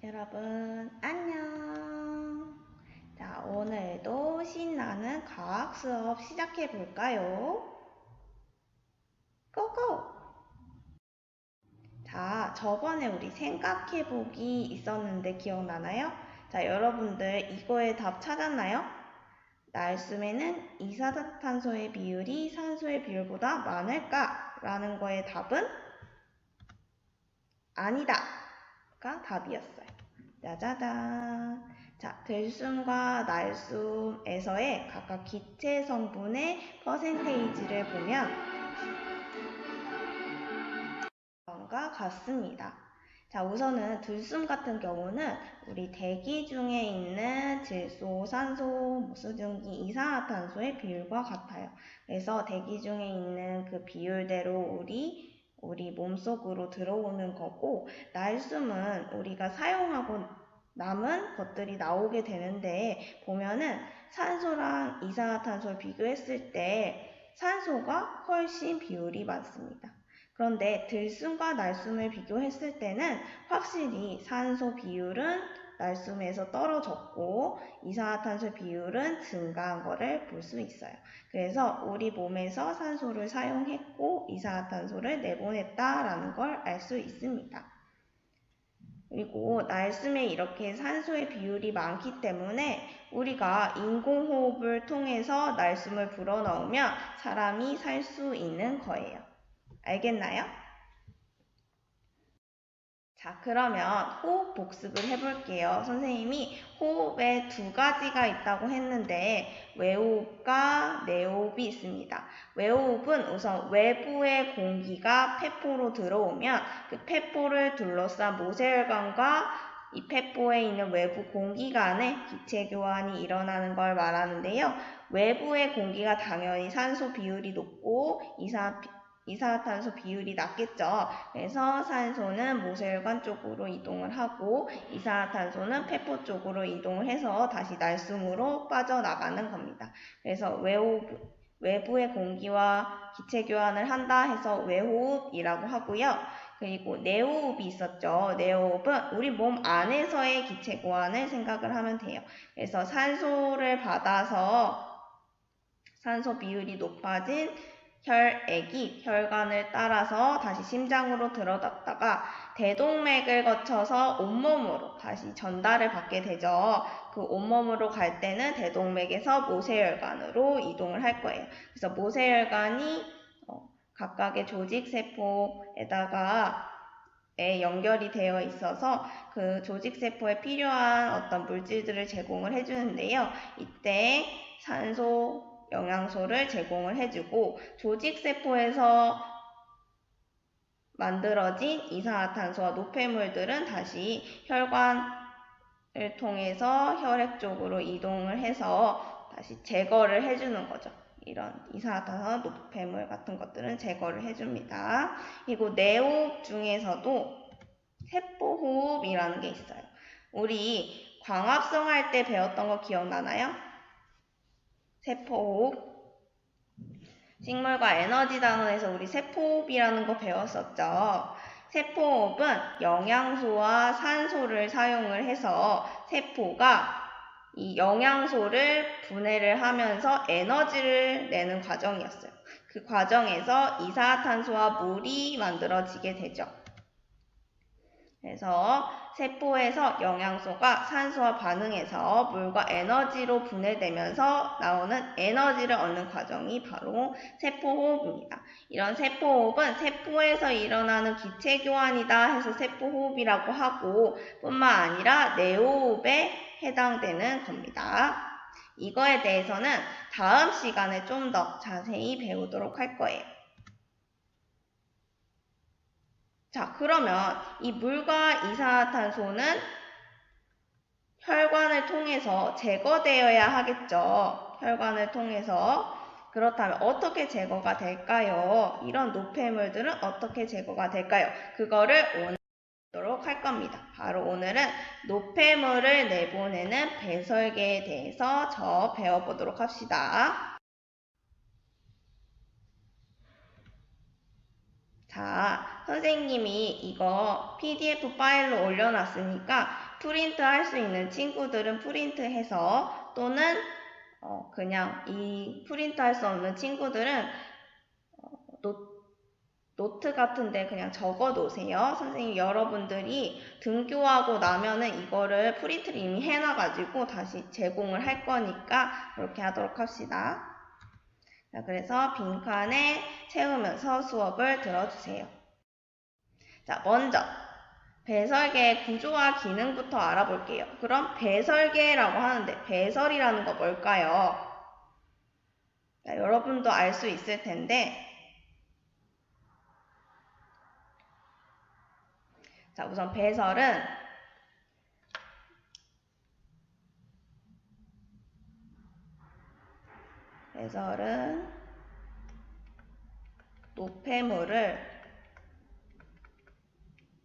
여러분, 안녕. 자, 오늘도 신나는 과학 수업 시작해 볼까요? 고고! 자, 저번에 우리 생각해 보기 있었는데 기억나나요? 자, 여러분들 이거의 답 찾았나요? 날숨에는 이산화탄소의 비율이 산소의 비율보다 많을까? 라는 거의 답은 아니다.가 답이었어요. 짜자잔. 자, 들숨과 날숨에서의 각각 기체 성분의 퍼센테이지를 보면 다음과 같습니다. 자, 우선은 들숨 같은 경우는 우리 대기 중에 있는 질소, 산소, 수증기, 이산화탄소의 비율과 같아요. 그래서 대기 중에 있는 그 비율대로 우리 몸속으로 들어오는 거고, 날숨은 우리가 사용하고 남은 것들이 나오게 되는데, 보면은 산소랑 이산화탄소를 비교했을 때 산소가 훨씬 비율이 많습니다. 그런데 들숨과 날숨을 비교했을 때는 확실히 산소 비율은 날숨에서 떨어졌고 이산화탄소 비율은 증가한 것을 볼 수 있어요. 그래서 우리 몸에서 산소를 사용했고 이산화탄소를 내보냈다라는 걸 알 수 있습니다. 그리고 날숨에 이렇게 산소의 비율이 많기 때문에 우리가 인공호흡을 통해서 날숨을 불어넣으면 사람이 살 수 있는 거예요. 알겠나요? 자, 그러면 호흡 복습을 해볼게요. 선생님이 호흡에 두 가지가 있다고 했는데 외호흡과 내호흡이 있습니다. 외호흡은 우선 외부의 공기가 폐포로 들어오면 그 폐포를 둘러싼 모세혈관과 이 폐포에 있는 외부 공기 간에 기체 교환이 일어나는 걸 말하는데요. 외부의 공기가 당연히 산소 비율이 높고 이산화탄소 비율이 낮겠죠. 그래서 산소는 모세혈관 쪽으로 이동을 하고 이산화탄소는 폐포 쪽으로 이동을 해서 다시 날숨으로 빠져나가는 겁니다. 그래서 외부의 공기와 기체 교환을 한다 해서 외호흡이라고 하고요. 그리고 내호흡이 있었죠. 내호흡은 우리 몸 안에서의 기체 교환을 생각을 하면 돼요. 그래서 산소를 받아서 산소 비율이 높아진 혈액이 혈관을 따라서 다시 심장으로 들어갔다가 대동맥을 거쳐서 온몸으로 다시 전달을 받게 되죠. 그 온몸으로 갈 때는 대동맥에서 모세혈관으로 이동을 할 거예요. 그래서 모세혈관이 각각의 조직세포에다가 연결이 되어 있어서 그 조직세포에 필요한 어떤 물질들을 제공을 해주는데요. 이때 산소, 영양소를 제공을 해주고 조직세포에서 만들어진 이산화탄소와 노폐물들은 다시 혈관을 통해서 혈액 쪽으로 이동을 해서 다시 제거를 해주는 거죠. 이런 이산화탄소와 노폐물 같은 것들은 제거를 해줍니다. 그리고 내호흡 중에서도 세포호흡이라는 게 있어요. 우리 광합성 할 때 배웠던 거 기억나나요? 세포호흡. 식물과 에너지 단원에서 우리 세포호흡이라는 거 배웠었죠. 세포호흡은 영양소와 산소를 사용을 해서 세포가 이 영양소를 분해를 하면서 에너지를 내는 과정이었어요. 그 과정에서 이산화탄소와 물이 만들어지게 되죠. 그래서 세포에서 영양소가 산소와 반응해서 물과 에너지로 분해되면서 나오는 에너지를 얻는 과정이 바로 세포호흡입니다. 이런 세포호흡은 세포에서 일어나는 기체 교환이다 해서 세포호흡이라고 하고 뿐만 아니라 내호흡에 해당되는 겁니다. 이거에 대해서는 다음 시간에 좀 더 자세히 배우도록 할 거예요. 자, 그러면 이 물과 이산화탄소는 혈관을 통해서 제거되어야 하겠죠. 혈관을 통해서. 그렇다면 어떻게 제거가 될까요? 이런 노폐물들은 어떻게 제거가 될까요? 그거를 오늘 보도록 할 겁니다. 바로 오늘은 노폐물을 내보내는 배설계에 대해서 배워보도록 합시다. 자, 선생님이 이거 PDF 파일로 올려놨으니까 프린트 할 수 있는 친구들은 프린트해서 또는 그냥 이 프린트 할 수 없는 친구들은 노트 같은데 그냥 적어 놓으세요. 선생님 여러분들이 등교하고 나면은 이거를 프린트를 이미 해놔가지고 다시 제공을 할 거니까 그렇게 하도록 합시다. 자, 그래서 빈칸에 채우면서 수업을 들어주세요. 자, 먼저 배설계의 구조와 기능부터 알아볼게요. 그럼 배설계라고 하는데 배설이라는 거 뭘까요? 자, 여러분도 알 수 있을 텐데 자, 우선 배설은 노폐물을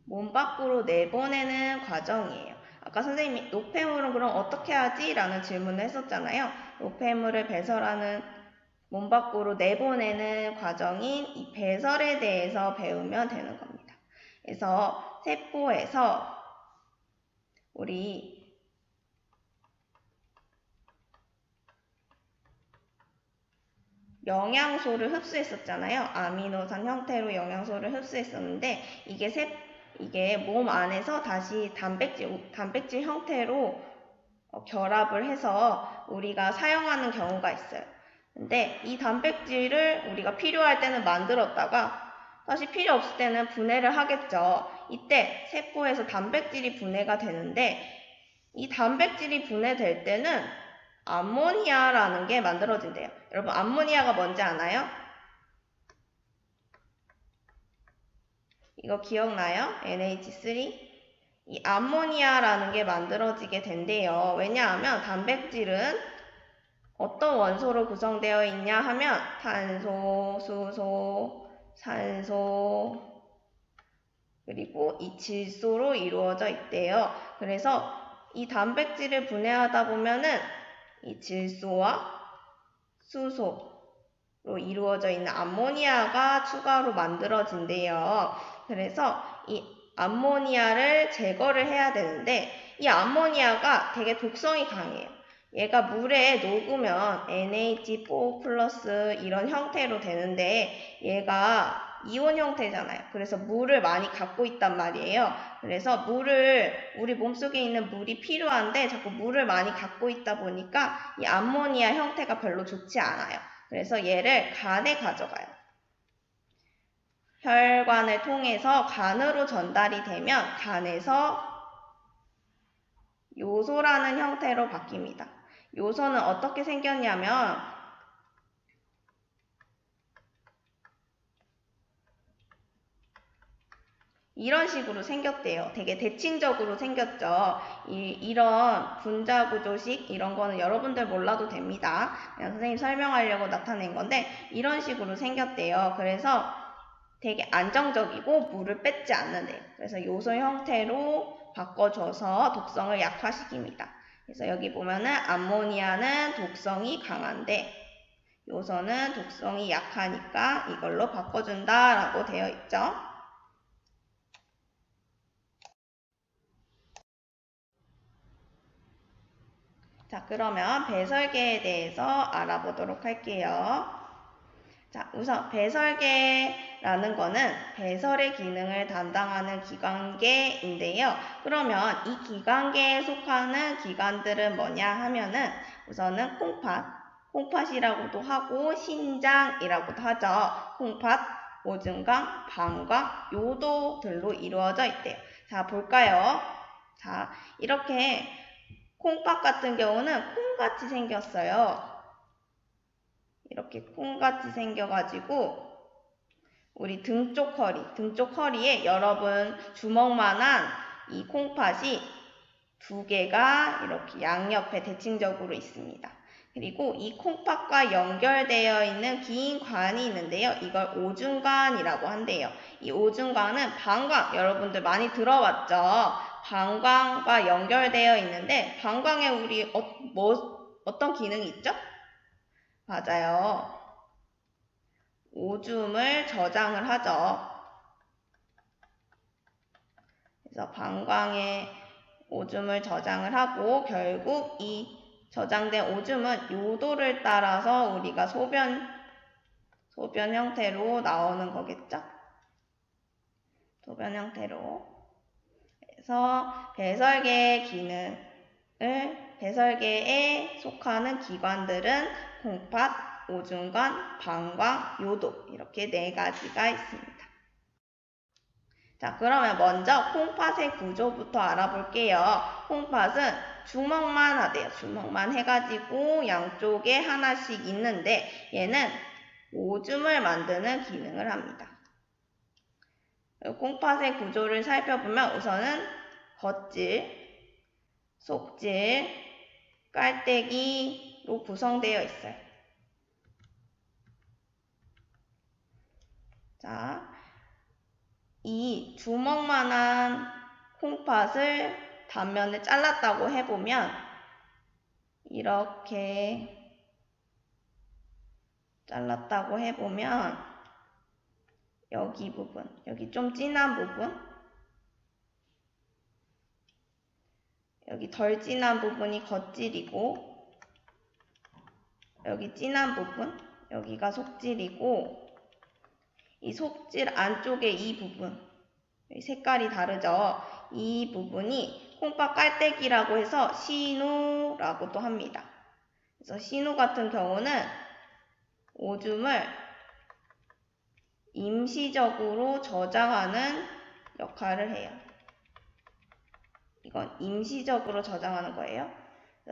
몸 밖으로 내보내는 과정이에요. 아까 선생님이 노폐물은 그럼 어떻게 하지? 라는 질문을 했었잖아요. 노폐물을 배설하는 몸 밖으로 내보내는 과정인 이 배설에 대해서 배우면 되는 겁니다. 그래서 세포에서 우리 영양소를 흡수했었잖아요. 아미노산 형태로 영양소를 흡수했었는데 이게 몸 안에서 다시 단백질 형태로 결합을 해서 우리가 사용하는 경우가 있어요. 근데 이 단백질을 우리가 필요할 때는 만들었다가 다시 필요 없을 때는 분해를 하겠죠. 이때 세포에서 단백질이 분해가 되는데 이 단백질이 분해될 때는 암모니아라는 게 만들어진대요. 여러분 암모니아가 뭔지 아나요? 이거 기억나요? NH3? 이 암모니아라는 게 만들어지게 된대요. 왜냐하면 단백질은 어떤 원소로 구성되어 있냐 하면 탄소, 수소, 산소, 그리고 이 질소로 이루어져 있대요. 그래서 이 단백질을 분해하다 보면은 이 질소와 수소로 이루어져 있는 암모니아가 추가로 만들어진대요. 그래서 이 암모니아를 제거를 해야 되는데 이 암모니아가 되게 독성이 강해요. 얘가 물에 녹으면 NH4 플러스 이런 형태로 되는데 얘가 이온 형태잖아요. 그래서 물을 많이 갖고 있단 말이에요. 그래서 우리 몸속에 있는 물이 필요한데 자꾸 물을 많이 갖고 있다 보니까 이 암모니아 형태가 별로 좋지 않아요. 그래서 얘를 간에 가져가요. 혈관을 통해서 간으로 전달이 되면 간에서 요소라는 형태로 바뀝니다. 요소는 어떻게 생겼냐면 이런 식으로 생겼대요. 되게 대칭적으로 생겼죠. 이런 분자구조식 이런 거는 여러분들 몰라도 됩니다. 그냥 선생님 설명하려고 나타낸 건데 이런 식으로 생겼대요. 그래서 되게 안정적이고 물을 뺏지 않는데요. 그래서 요소 형태로 바꿔줘서 독성을 약화시킵니다. 그래서 여기 보면은 암모니아는 독성이 강한데 요소는 독성이 약하니까 이걸로 바꿔준다라고 되어 있죠. 자, 그러면 배설계에 대해서 알아보도록 할게요. 자, 우선 배설계라는 거는 배설의 기능을 담당하는 기관계인데요. 그러면 이 기관계에 속하는 기관들은 뭐냐 하면은 우선은 콩팥이라고도 하고 신장이라고도 하죠. 콩팥, 오줌관, 방광, 요도들로 이루어져 있대요. 자, 볼까요? 자, 이렇게 콩팥 같은 경우는 콩같이 생겼어요. 이렇게 콩같이 생겨가지고 우리 등 쪽 허리에 여러분 주먹만한 이 콩팥이 두 개가 이렇게 양옆에 대칭적으로 있습니다. 그리고 이 콩팥과 연결되어 있는 긴 관이 있는데요. 이걸 오줌관이라고 한대요. 이 오줌관은 방광, 여러분들 많이 들어봤죠? 방광과 연결되어 있는데 방광에 우리 어떤 기능이 있죠? 맞아요. 오줌을 저장을 하죠. 그래서 방광에 오줌을 저장을 하고 결국 이 저장된 오줌은 요도를 따라서 우리가 소변 형태로 나오는 거겠죠? 소변 형태로. 그래서 배설계에 속하는 기관들은 콩팥, 오줌관, 방광, 요도 이렇게 4가지가 있습니다. 자, 그러면 먼저 콩팥의 구조부터 알아볼게요. 콩팥은 주먹만 하대요. 주먹만 해가지고 양쪽에 하나씩 있는데 얘는 오줌을 만드는 기능을 합니다. 콩팥의 구조를 살펴보면 우선은 겉질, 속질, 깔때기로 구성되어 있어요. 자, 이 주먹만한 콩팥을 단면을 잘랐다고 해보면 이렇게 잘랐다고 해보면 여기 부분, 여기 좀 진한 부분, 여기 덜 진한 부분이 겉질이고 여기 진한 부분, 여기가 속질이고 이 속질 안쪽에 이 부분, 색깔이 다르죠? 이 부분이 콩팥 깔때기라고 해서 신우라고도 합니다. 그래서 신우 같은 경우는 오줌을 임시적으로 저장하는 역할을 해요. 이건 임시적으로 저장하는 거예요.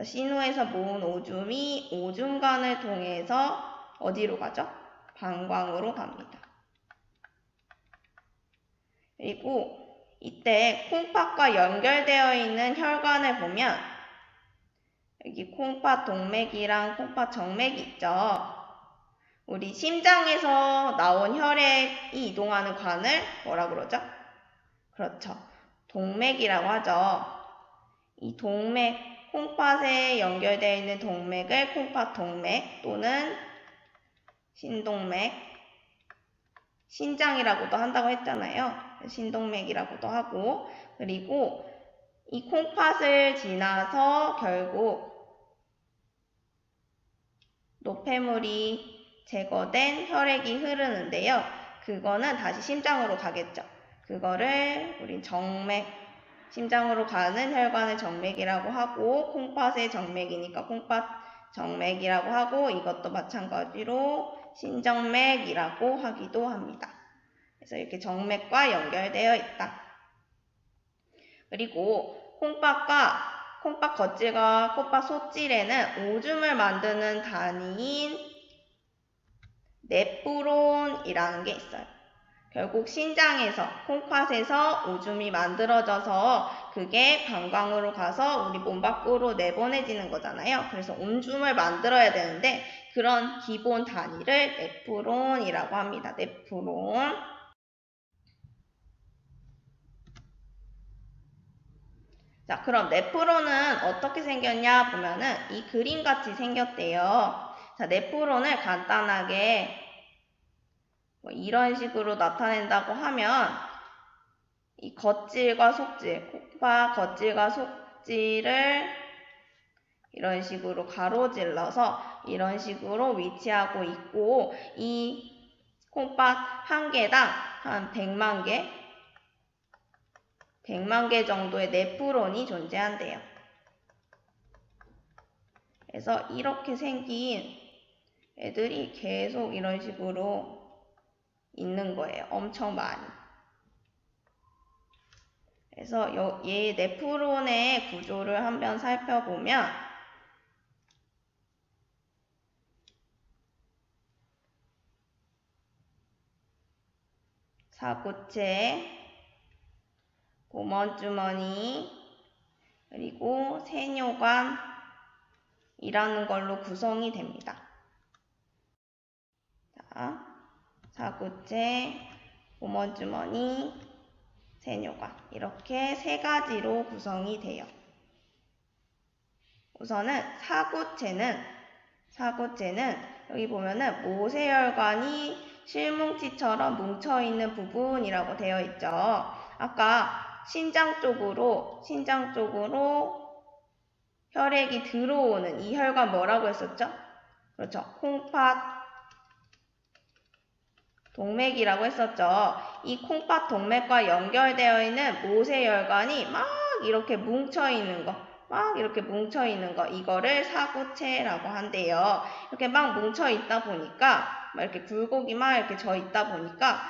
신우에서 모은 오줌이 오줌관을 통해서 어디로 가죠? 방광으로 갑니다. 그리고 이때 콩팥과 연결되어 있는 혈관을 보면 여기 콩팥 동맥이랑 콩팥 정맥이 있죠. 우리 심장에서 나온 혈액이 이동하는 관을 뭐라 그러죠? 그렇죠. 동맥이라고 하죠. 이 동맥, 콩팥에 연결되어 있는 동맥을 콩팥 동맥 또는 신동맥, 신장이라고도 한다고 했잖아요. 신동맥이라고도 하고, 그리고 이 콩팥을 지나서 결국 노폐물이 제거된 혈액이 흐르는데요. 그거는 다시 심장으로 가겠죠. 그거를 우린 정맥, 심장으로 가는 혈관을 정맥이라고 하고 콩팥의 정맥이니까 콩팥 정맥이라고 하고 이것도 마찬가지로 신정맥이라고 하기도 합니다. 그래서 이렇게 정맥과 연결되어 있다. 그리고 콩팥 겉질과 콩팥 속질에는 오줌을 만드는 단위인 네프론이라는 게 있어요. 결국 신장에서 콩팥에서 오줌이 만들어져서 그게 방광으로 가서 우리 몸 밖으로 내보내지는 거잖아요. 그래서 오줌을 만들어야 되는데 그런 기본 단위를 네프론이라고 합니다. 네프론. 자, 그럼 네프론은 어떻게 생겼냐 보면은 이 그림같이 생겼대요. 자, 네프론을 간단하게 이런 식으로 나타낸다고 하면 이 겉질과 속질, 콩팥 겉질과 속질을 이런 식으로 가로질러서 이런 식으로 위치하고 있고 이 콩팥 한 개당 한 100만 개 정도의 네프론이 존재한대요. 그래서 이렇게 생긴 애들이 계속 이런 식으로 있는 거예요. 엄청 많이. 그래서 얘 네프론의 구조를 한번 살펴보면 사구체, 고먼주머니, 그리고 세뇨관이라는 걸로 구성이 됩니다. 자, 사구체, 고먼주머니, 세뇨관 이렇게 3가지로 구성이 돼요. 우선은 사구체는 여기 보면은 모세혈관이 실뭉치처럼 뭉쳐있는 부분이라고 되어 있죠. 아까 신장 쪽으로 혈액이 들어오는 이 혈관 뭐라고 했었죠? 그렇죠. 콩팥 동맥이라고 했었죠. 이 콩팥 동맥과 연결되어 있는 모세혈관이 막 이렇게 뭉쳐있는 거, 이거를 사구체라고 한대요. 이렇게 막 뭉쳐있다 보니까, 이렇게 굴곡이 막 이렇게 져 있다 보니까,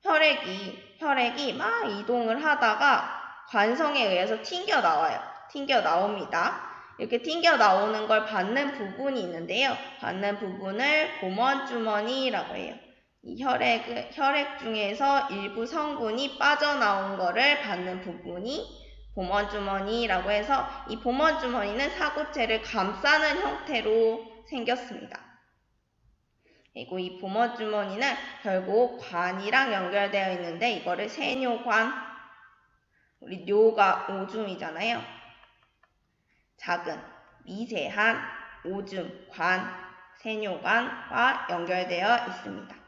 혈액이 막 이동을 하다가 관성에 의해서 튕겨 나옵니다. 이렇게 튕겨 나오는 걸 받는 부분이 있는데요. 받는 부분을 보먼주머니라고 해요. 이 혈액 중에서 일부 성분이 빠져나온 거를 받는 부분이 보먼주머니라고 해서 이 보먼주머니는 사구체를 감싸는 형태로 생겼습니다. 그리고 이 보먼주머니는 결국 관이랑 연결되어 있는데 이거를 세뇨관, 우리 뇨가 오줌이잖아요. 작은, 미세한 오줌, 관, 세뇨관과 연결되어 있습니다.